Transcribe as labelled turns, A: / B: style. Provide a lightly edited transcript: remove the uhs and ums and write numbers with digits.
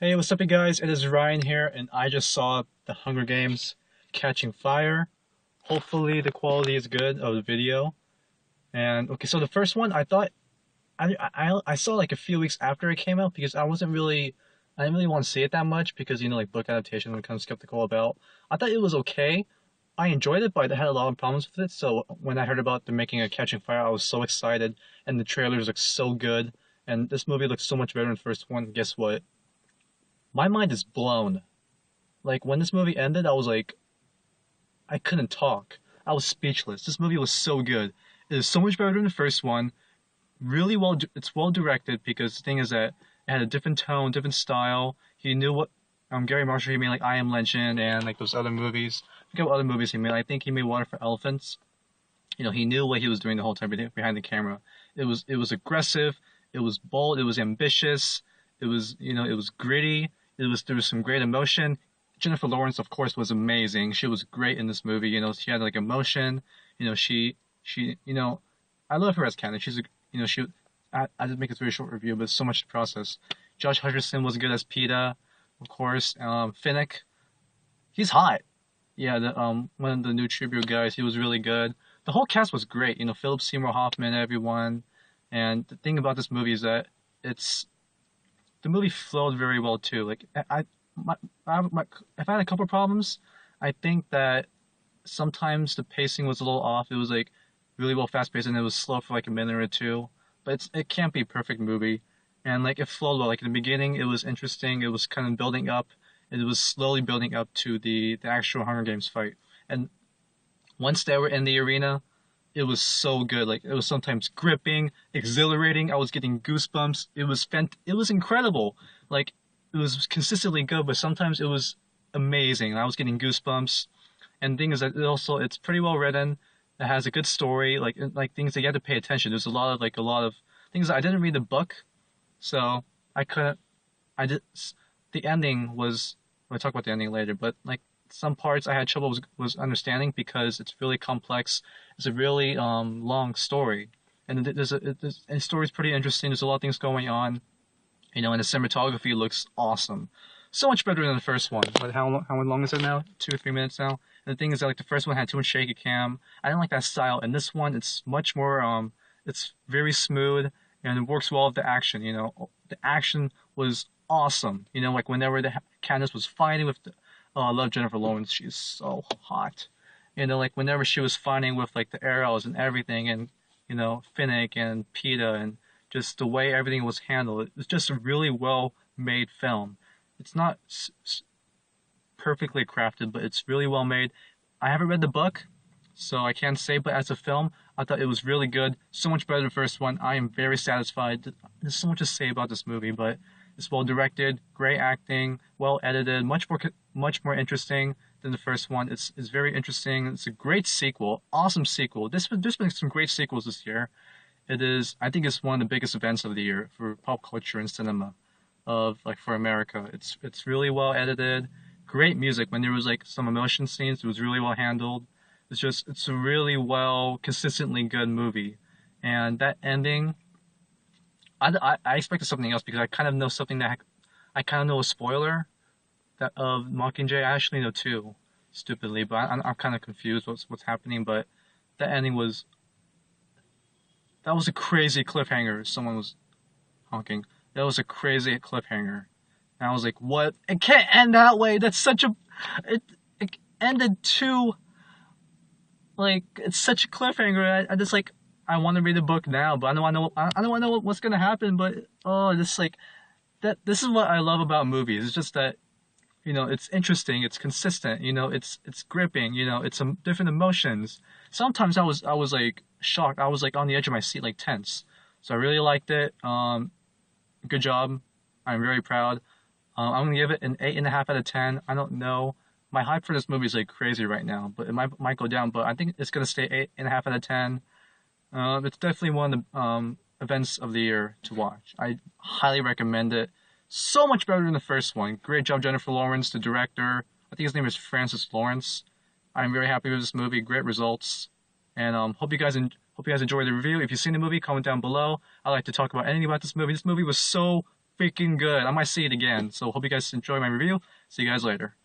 A: Hey, what's up, you guys? It is Ryan here, and I just saw The Hunger Games Catching Fire. Hopefully, the quality is good of the video. And okay, so the first one, I thought I saw like a few weeks after it came out because I didn't really want to see it that much because like book adaptation I'm kind of skeptical about. I thought it was okay. I enjoyed it, but I had a lot of problems with it. So when I heard about the making of Catching Fire, I was so excited, and the trailers look so good, and this movie looks so much better than the first one. Guess what? My mind is blown. Like when this movie ended, I was like, I couldn't talk. I was speechless. This movie was so good. It is so much better than the first one. Really well, it's well directed because the thing is that it had a different tone, different style. He knew what Gary Marshall, he made like I Am Legend and like those other movies. I forget what other movies he made. I think he made Water for Elephants. He knew what he was doing the whole time behind the camera. It was aggressive. It was bold. It was ambitious. It was gritty. There was some great emotion. Jennifer Lawrence, of course, was amazing. She was great in this movie. She had like emotion. I love her as Candace. She. I did make a very short review, but it's so much to process. Josh Hutcherson was good as Peeta, of course. Finnick, he's hot. Yeah, the one of the new tribute guys, he was really good. The whole cast was great. Philip Seymour Hoffman, everyone. And the thing about this movie is that it's the movie flowed very well too. Like my, my if I had a couple of problems, I think that sometimes the pacing was a little off. It was like really well fast paced and it was slow for like a minute or two. But it can't be a perfect movie. And like it flowed well. Like in the beginning, it was interesting. It was kind of building up. It was slowly building up to the actual Hunger Games fight. And once they were in the arena, it was so good. Like it was sometimes gripping, exhilarating. I was getting goosebumps. It was incredible. Like it was consistently good, but sometimes it was amazing. I was getting goosebumps. And the thing is that it's pretty well written. It has a good story. Like things that you have to pay attention. There's a lot of things that I didn't read the book, so I couldn't. I did. The ending was. We'll talk about the ending later, but like some parts I had trouble was understanding because it's really complex. It's a really long story, and the story's pretty interesting. There's a lot of things going on, and the cinematography looks awesome. So much better than the first one. But how long is it now? 2 or 3 minutes now. And the thing is that like the first one had too much shaky cam. I didn't like that style. And this one, it's much more it's very smooth and it works well with the action. The action was awesome. Like whenever the Candace was fighting with I love Jennifer Lawrence. She's so hot. Like whenever she was fighting with like the arrows and everything, and Finnick and Peeta, and just the way everything was handled. It was just a really well made film. It's not perfectly crafted, but it's really well made. I haven't read the book, so I can't say, but as a film, I thought it was really good. So much better than the first one. I am very satisfied. There's so much to say about this movie, but it's well directed, great acting, well edited, much more interesting than the first one. It's very interesting. It's a great sequel, awesome sequel. There's been some great sequels this year. I think it's one of the biggest events of the year for pop culture and cinema of like for America. It's really well edited, great music. When there was like some emotion scenes, it was really well handled. It's a really well, consistently good movie. And that ending, I expected something else because I kind of know something I kind of know a spoiler that of Mockingjay. I actually know too, stupidly, but I'm kind of confused what's happening. But that ending was that was a crazy cliffhanger. Someone was honking. That was a crazy cliffhanger. And I was like, what? It can't end that way. That's such a. It ended too. Like, it's such a cliffhanger. I just like. I want to read the book now, but I don't want to know. I don't want to know what's gonna happen. But oh, this like that. This is what I love about movies. It's just that it's interesting. It's consistent. It's gripping. It's some different emotions. Sometimes I was like shocked. I was like on the edge of my seat, like tense. So I really liked it. Good job. I'm very proud. I'm gonna give it an 8.5 out of 10. I don't know. My hype for this movie is like crazy right now, but it might go down. But I think it's gonna stay 8.5 out of 10. It's definitely one of the events of the year to watch. I highly recommend it. So much better than the first one. Great job, Jennifer Lawrence, the director. I think his name is Francis Lawrence. I'm very happy with this movie. Great results, and hope you guys enjoyed the review. If you've seen the movie, comment down below. I like to talk about anything about this movie. This movie was so freaking good. I might see it again. So hope you guys enjoy my review. See you guys later.